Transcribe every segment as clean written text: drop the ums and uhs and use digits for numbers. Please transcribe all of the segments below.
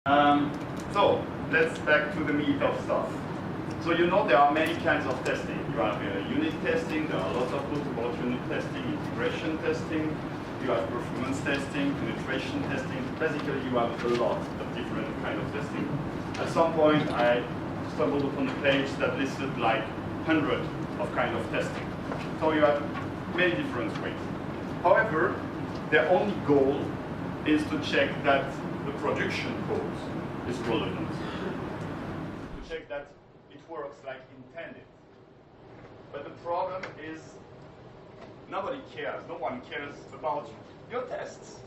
So let's back to the meat of stuff. So you know there are many kinds of testing. You have unit testing, there are lots of books about unit testing, integration testing, you have performance testing, penetration testing. Basically you have a lot of different kinds of testing. At some point I stumbled upon a page that listed like 100 of kind of testing. So you have many different ways. However, their only goal is to check that the production code is relevant. To check that it works like intended. But the problem is nobody cares. No one cares about your tests.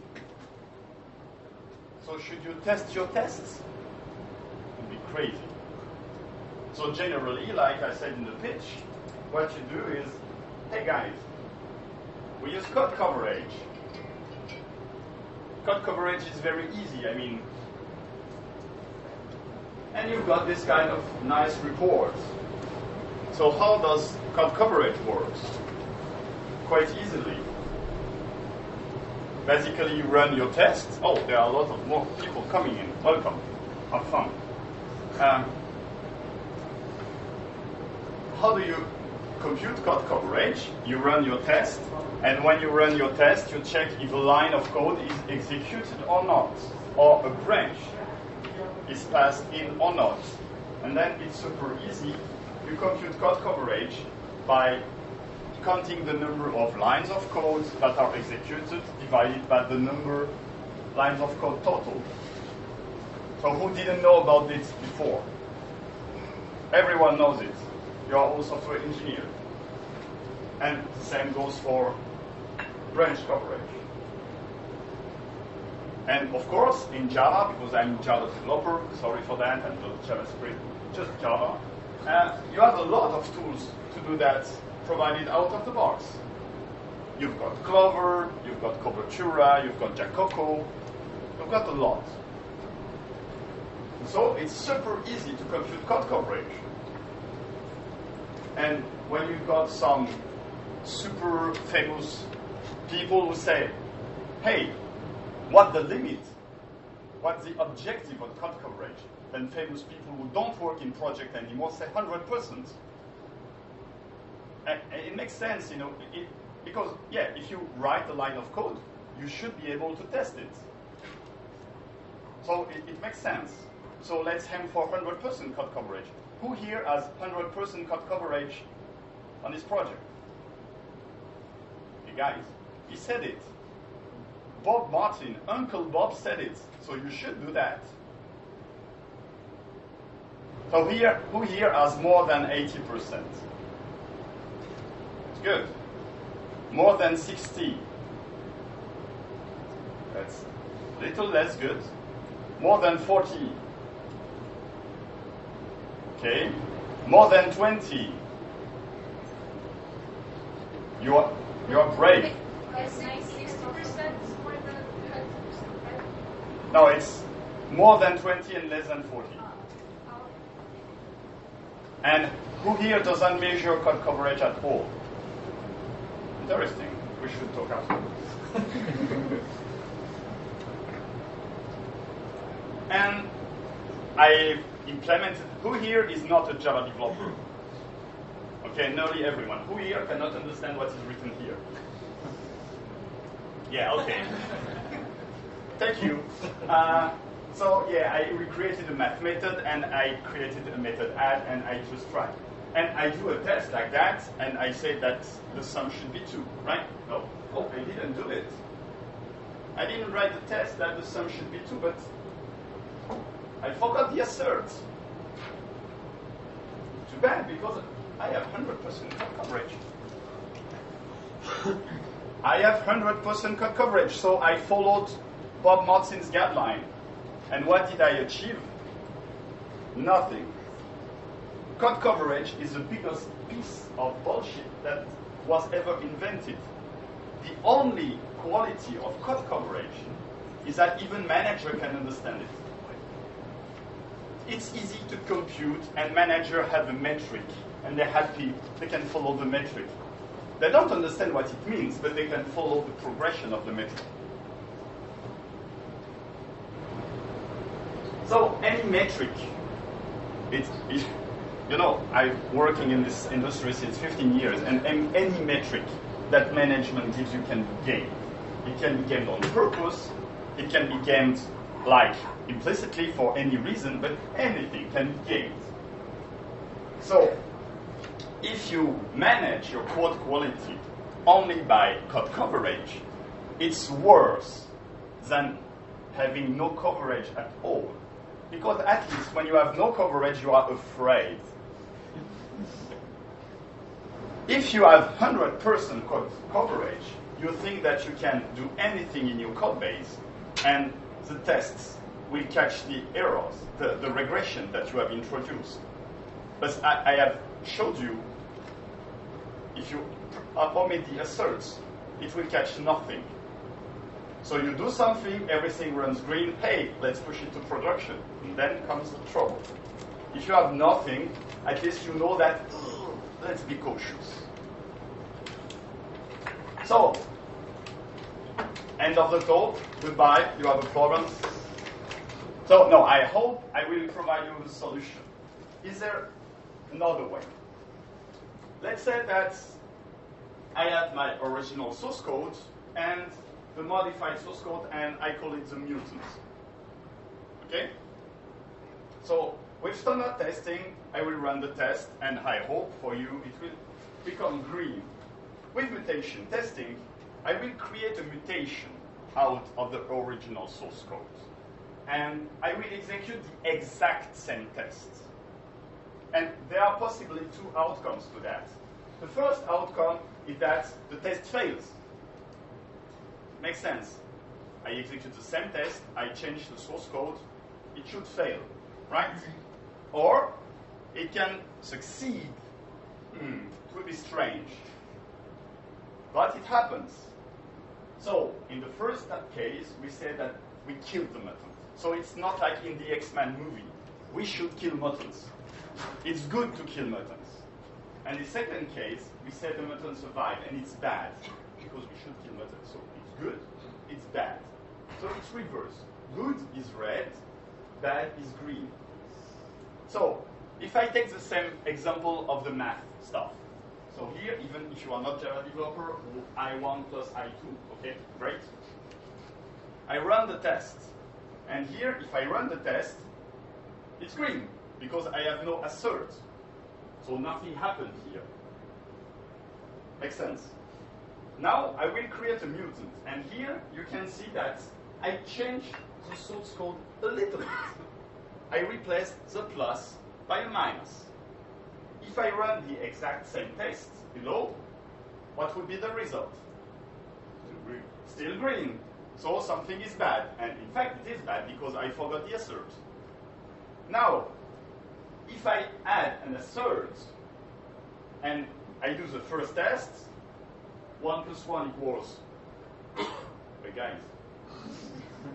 So should you test your tests? It would be crazy. So generally, like I said in the pitch, what you do is, hey guys, we use code coverage. Code coverage is very easy, I mean, and you've got this kind of nice report. So how does code coverage work? Quite easily. Basically, you run your tests. Oh, there are a lot of more people coming in. Welcome. Have fun. How do you compute code coverage? You run your test, and when you run your test, you check if a line of code is executed or not, or a branch is passed in or not. And then it's super easy. You compute code coverage by counting the number of lines of code that are executed divided by the number lines of code total. So who didn't know about this before? Everyone knows it. You are all software engineers. And the same goes for branch coverage. And of course, in Java, because I'm a Java developer, sorry for that, and not JavaScript, just Java, you have a lot of tools to do that provided out of the box. You've got Clover, you've got Cobertura, you've got Jacoco, you've got a lot. So it's super easy to compute code coverage. And when you've got some super famous people who say, hey, what's the limit? What's the objective of code coverage? Then famous people who don't work in project anymore say 100%. And it makes sense, you know, because, yeah, if you write a line of code, you should be able to test it. So it makes sense. So let's aim for 100% code coverage. Who here has 100% code coverage on this project? Hey guys, he said it. Bob Martin, Uncle Bob said it. So you should do that. So here, who here has more than 80%? Good. More than 60. That's a little less good. More than 40. Okay. More than 20. You are brave. Yes, 60% more than 20%, right? No, it's more than 20 and less than 40. And who here doesn't measure code coverage at all? Interesting. We should talk afterwards. And I implemented. Who here is not a Java developer? Okay, nearly everyone. Who here cannot understand what is written here? Yeah, okay. Thank you. So yeah, I recreated a math method, and I created a method add, and I just tried. And I do a test like that, and I say that the sum should be 2, right? No, oh, I didn't do it. I didn't write the test that the sum should be 2, but I forgot the assert. Too bad, because I have 100% code coverage. I have 100% code coverage, so I followed Bob Martin's guideline. And what did I achieve? Nothing. Code coverage is the biggest piece of bullshit that was ever invented. The only quality of code coverage is that even manager can understand it. It's easy to compute, and manager have a metric, and they're happy, they can follow the metric. They don't understand what it means, but they can follow the progression of the metric. So any metric, you know, I'm working in this industry since 15 years, and any metric that management gives you can be gamed. It can be gamed on purpose. It can be gamed like implicitly for any reason, but anything can be gamed. So if you manage your code quality only by code coverage, it's worse than having no coverage at all. Because at least when you have no coverage, you are afraid. If you have 100% code coverage, you think that you can do anything in your code base, and the tests will catch the errors, the regression that you have introduced. But I have showed you, if you omit the asserts, it will catch nothing. So you do something, everything runs green, hey, let's push it to production. And then comes the trouble. If you have nothing, at least you know that, let's be cautious. So, end of the talk, goodbye, you have a problem. So, no, I hope I will provide you with a solution. Is there another way? Let's say that I have my original source code and the modified source code, and I call it the mutant. Okay? So, with standard testing, I will run the test, and I hope for you it will become green. With mutation testing, I will create a mutation out of the original source code. And I will execute the exact same test. And there are possibly two outcomes to that. The first outcome is that the test fails. Makes sense. I execute the same test, I change the source code, it should fail, right? Or it can succeed. It will be strange. But it happens. So, in the first case, we say that we killed the mutant. So it's not like in the X-Men movie. We should kill mutants. It's good to kill mutants. And the second case, we say the mutant survived, and it's bad, because we should kill mutants. So it's good, it's bad. So it's reverse. Good is red, bad is green. So if I take the same example of the math stuff, so here, even if you are not Java developer, I1 plus I2, okay, great. I run the test. And here, if I run the test, it's green, because I have no assert. So nothing happened here. Makes sense? Now, I will create a mutant. And here, you can see that I changed the source code a little bit. I replaced the plus by a minus. If I run the exact same test below, what would be the result? Still green. So something is bad. And in fact, it is bad because I forgot the assert. Now, if I add an assert and I do the first test, 1 plus 1 equals, hey guys,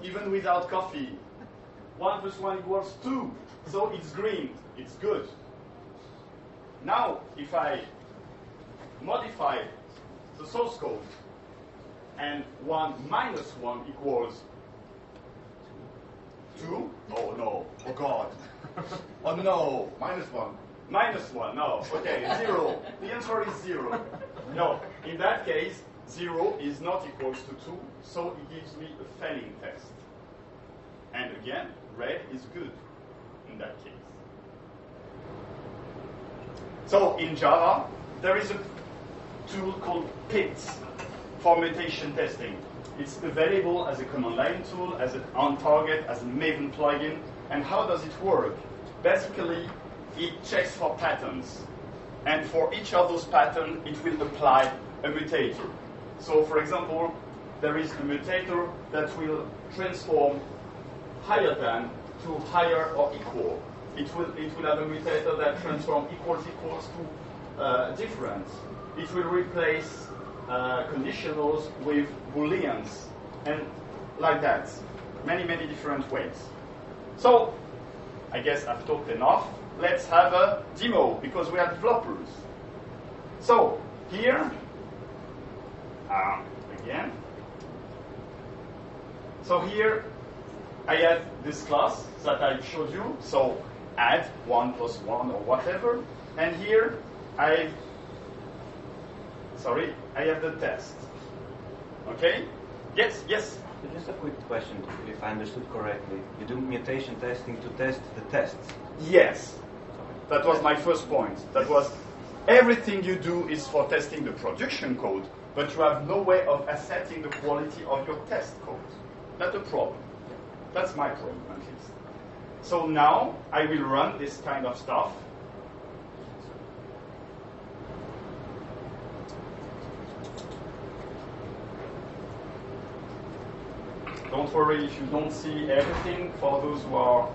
even without coffee, 1 plus 1 equals 2. So it's green, it's good. Now, if I modify the source code and 1 minus 1 equals 2, oh no, oh God, oh no, Minus 1. minus 1, no, okay, 0. The answer is 0. No, in that case, 0 is not equals to 2, so it gives me a failing test. And again, red is good in that case. So in Java, there is a tool called PITS for mutation testing. It's available as a command line tool, as an on-target, as a Maven plugin. And how does it work? Basically, it checks for patterns. And for each of those patterns, it will apply a mutator. So for example, there is a mutator that will transform higher than to higher or equal. It will have a mutator that transforms equals to different. It will replace conditionals with booleans, and like that. Many, many different ways. So, I guess I've talked enough. Let's have a demo, because we are developers. So, here, again. So here, I have this class that I showed you, so add 1 plus 1 or whatever, and here I have the test. Okay? Yes, yes? Just a quick question, if I understood correctly. You do mutation testing to test the tests? Yes. That was my first point. That was everything you do is for testing the production code, but you have no way of assessing the quality of your test code. That's a problem. That's my problem, at least. So now I will run this kind of stuff. Don't worry if you don't see everything for those who are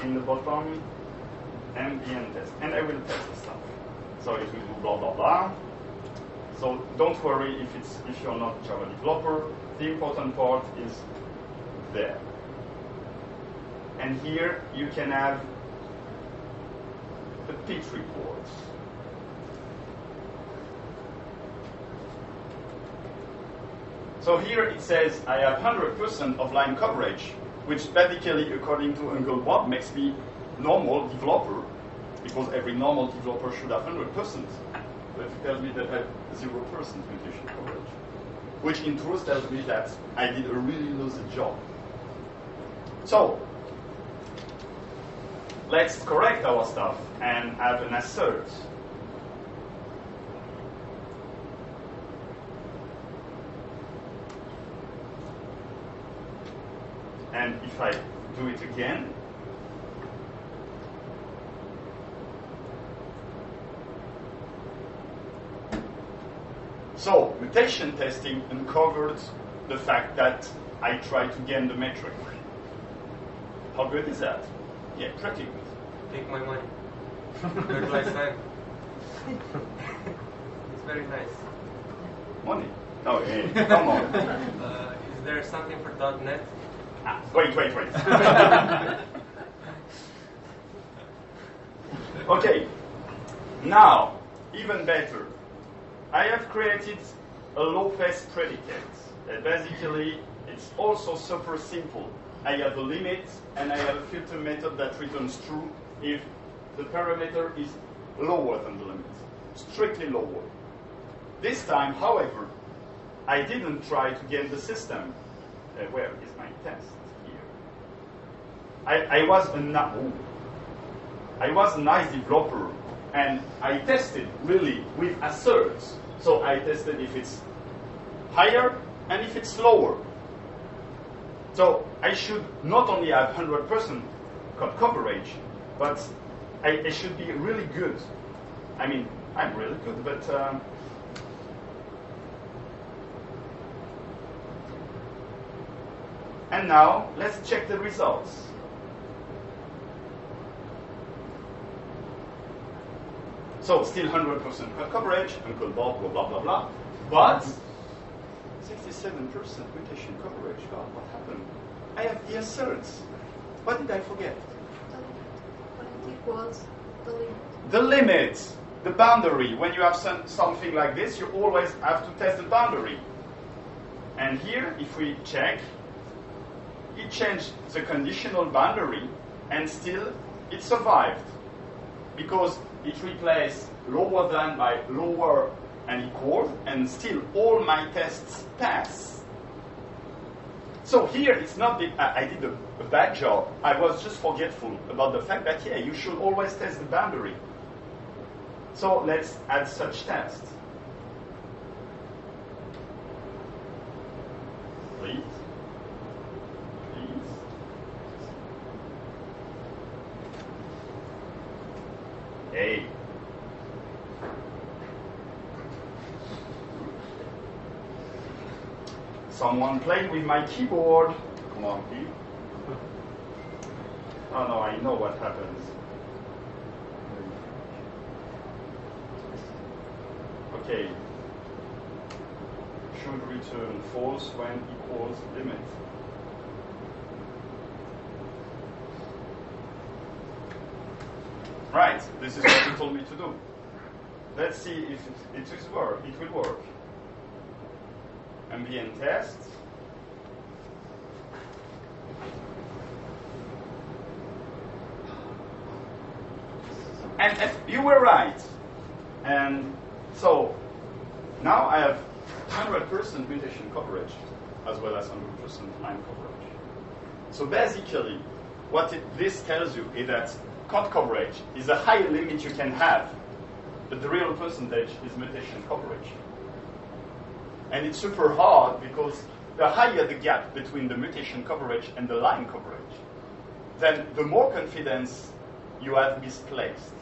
in the bottom, ambient test. And I will test the stuff. So it will do blah, blah, blah. So don't worry if you're not a Java developer. The important part is there. And here you can have the pitch reports. So here it says I have 100% of line coverage, which basically, according to Uncle Bob, makes me normal developer, because every normal developer should have 100%. But it tells me that I have 0% mutation coverage, which in truth tells me that I did a really lousy job. So let's correct our stuff and have an assert. And if I do it again, so mutation testing uncovered the fact that I tried to gain the metric. How good is that? Yeah, pretty good. Take my money. Good last time. It's very nice. Money? No, hey, come on. Is there something for .NET? Wait. Okay, now, even better. I have created a low-pass predicate. And basically, it's also super simple. I have a limit, and I have a filter method that returns true if the parameter is lower than the limit, strictly lower. This time, however, I didn't try to gain the system. Where is my test? Here. I was a nice developer, and I tested really with asserts. So I tested if it's higher and if it's lower. So I should not only have 100% coverage, but I should be really good. I mean, I'm really good, but and now let's check the results. So still 100% coverage, Uncle Bob, blah, blah, blah, blah. But 67% mutation coverage. God, what happened? I have the asserts. What did I forget? When it equals the limit. The limit, the boundary. When you have something like this, you always have to test the boundary. And here, if we check, it changed the conditional boundary, and still it survived. Because it replaced lower than by lower and equal, and still all my tests pass. So here it's not that I did a bad job. I was just forgetful about the fact that, yeah, you should always test the boundary. So let's add such test. Please. Hey. Someone playing with my keyboard. Come on, Pete. Oh no, I know what happens. Okay. Should return false when equals limit. Right, this is what you told me to do. Let's see if it will work. ambient test. And you were right. And so now I have 100% mutation coverage as well as 100% line coverage. So basically, what this tells you is that code coverage is a higher limit you can have, but the real percentage is mutation coverage. And it's super hard because the higher the gap between the mutation coverage and the line coverage, then the more confidence you have misplaced.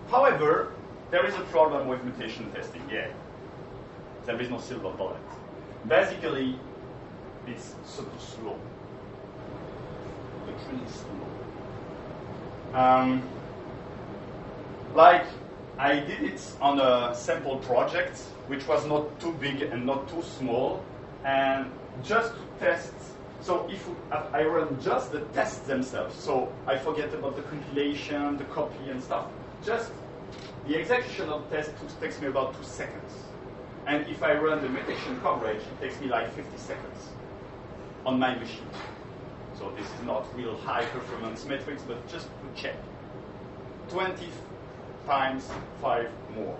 However, there is a problem with mutation testing. Yeah, there is no silver bullet. Basically, it's super slow. It's really slow. Like, I did it on a sample project, which was not too big and not too small, and just to test. So if I run just the tests themselves, so I forget about the compilation, the copy and stuff, just the execution of the test takes me about 2 seconds. And if I run the mutation coverage, it takes me like 50 seconds on my machine. So this is not real high performance metrics, but just to check. 20 times 5 more.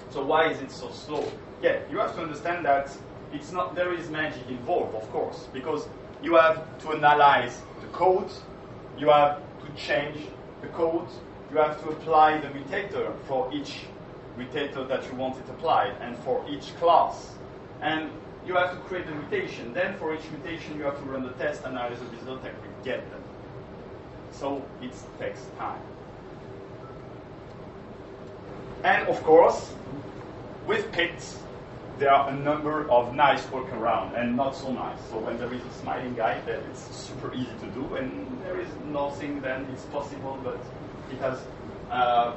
So why is it so slow? Yeah, you have to understand that it's not, there is magic involved, of course, because you have to analyze the code, you have to change the code, you have to apply the mutator for each mutator that you want it applied, and for each class. And you have to create a mutation. Then for each mutation, you have to run the test, analyze the result, and get them. So it takes time. And of course, with PIT, there are a number of nice workarounds and not so nice. So when there is a smiling guy, then it's super easy to do, and there is nothing, then it's possible, but it has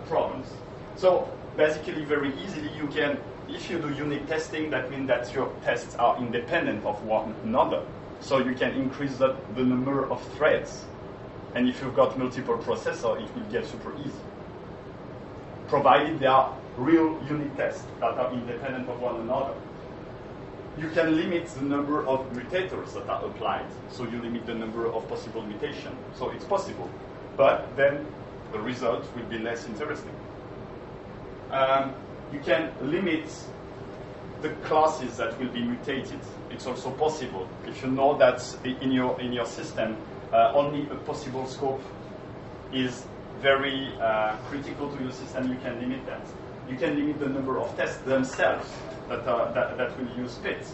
problems. So basically, very easily, you can, if you do unit testing, that means that your tests are independent of one another. So you can increase the number of threads. And if you've got multiple processors, it will get super easy, provided they are real unit tests that are independent of one another. You can limit the number of mutators that are applied, so you limit the number of possible mutations. So it's possible, but then the result will be less interesting. You can limit the classes that will be mutated. It's also possible. If you know that in your system, only a possible scope is very critical to your system, you can limit that. You can limit the number of tests themselves that will use PIT.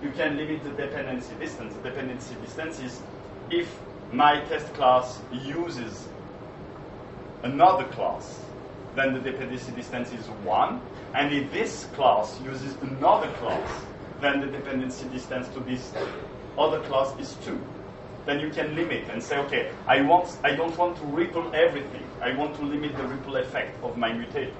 You can limit the dependency distance. The dependency distance is if my test class uses another class, then the dependency distance is 1. And if this class uses another class, then the dependency distance to this other class is 2. Then you can limit and say, okay, I don't want to ripple everything. I want to limit the ripple effect of my mutators.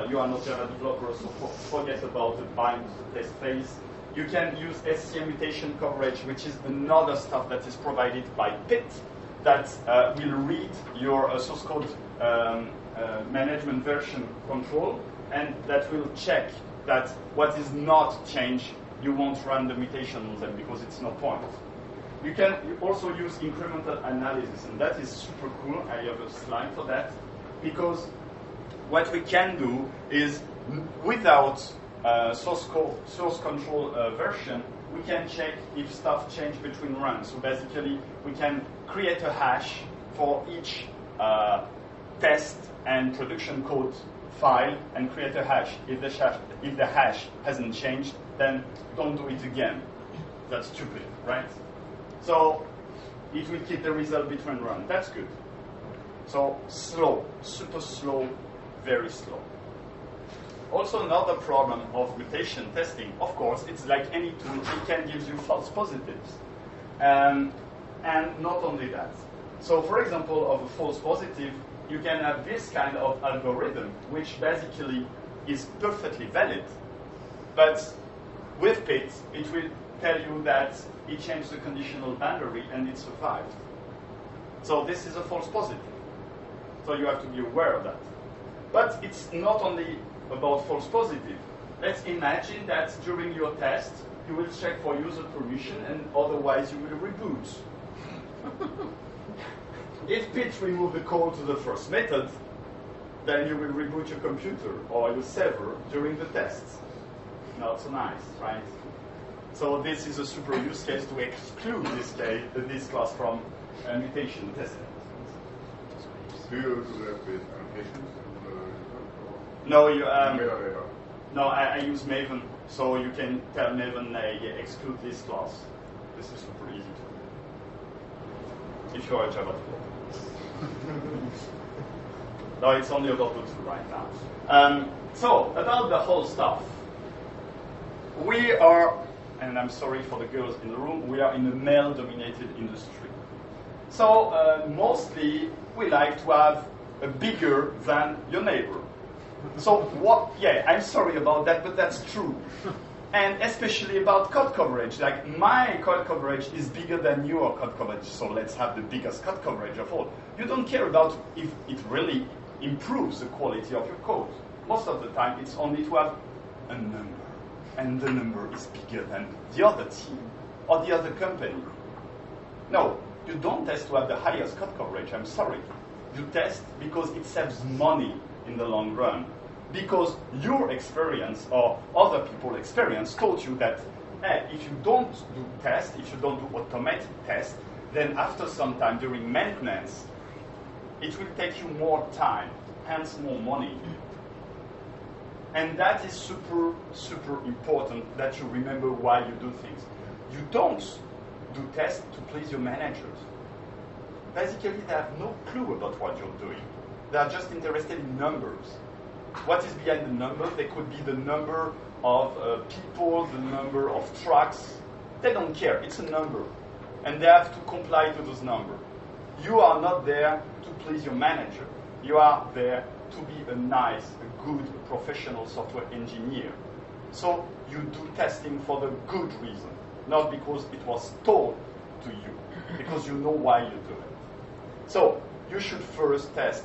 You are not Java developer, so forget about the bind test phase. You can use SCM mutation coverage, which is another stuff that is provided by PIT that will read your source code management version control, and that will check that what is not changed, you won't run the mutation on them because it's no point. You can also use incremental analysis, and that is super cool. I have a slide for that, because what we can do is, without source control version, we can check if stuff change between runs. So basically, we can create a hash for each test and production code file and create a hash. If the hash hasn't changed, then don't do it again. That's stupid, right? So it will keep the result between runs. That's good. So slow, super slow, very slow. Also, another problem of mutation testing, of course, it's like any tool, it can give you false positives. And not only that. So for example, of a false positive, you can have this kind of algorithm, which basically is perfectly valid. But with PIT, it will tell you that it changed the conditional boundary and it survived. So this is a false positive. So you have to be aware of that. But it's not only about false positive. Let's imagine that during your test, you will check for user permission and otherwise you will reboot. If Pete removes the call to the first method, then you will reboot your computer or your server during the test. Not so nice, right? So this is a super use case to exclude this class from mutation testing. Do you do that with annotations? No, you. Metadata. No, I use Maven, so you can tell Maven, exclude this class. This is super easy to do. If you're a Java developer. No, it's only about the two right now. So, about the whole stuff. We are, and I'm sorry for the girls in the room, we are in a male-dominated industry. So, mostly, we like to have a bigger than your neighbor. So what, yeah, I'm sorry about that, but that's true. And especially about code coverage. Like my code coverage is bigger than your code coverage, so let's have the biggest code coverage of all. You don't care about if it really improves the quality of your code. Most of the time, it's only to have a number. And the number is bigger than the other team or the other company. No, you don't test to have the highest code coverage, I'm sorry. You test because it saves money in the long run. Because your experience or other people's experience taught you that hey, if you don't do tests, if you don't do automated tests, then after some time during maintenance, it will take you more time, hence more money. And that is super, super important that you remember why you do things. You don't do tests to please your managers. Basically, they have no clue about what you're doing. They are just interested in numbers. What is behind the number? They could be the number of people, the number of trucks. They don't care. It's a number. And they have to comply to those numbers. You are not there to please your manager. You are there to be a nice, a good, professional software engineer. So you do testing for the good reason, not because it was told to you, because you know why you do it. So you should first test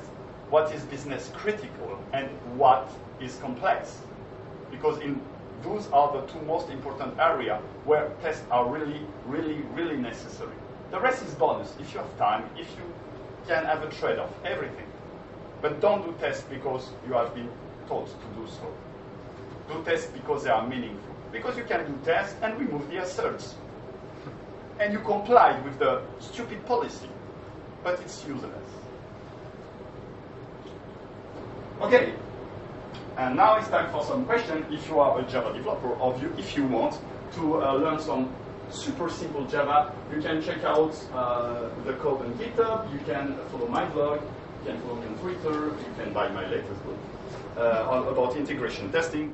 what is business critical and what is complex. Because those are the two most important areas where tests are really, really, really necessary. The rest is bonus. If you have time, if you can have a trade-off, everything. But don't do tests because you have been taught to do so. Do tests because they are meaningful. Because you can do tests and remove the asserts. And you complied with the stupid policy. But it's useless. Okay, and now it's time for some questions. If you are a Java developer, or if you want to learn some super simple Java, you can check out the code on GitHub, you can follow my blog, you can follow me on Twitter, you can buy my latest book about integration testing.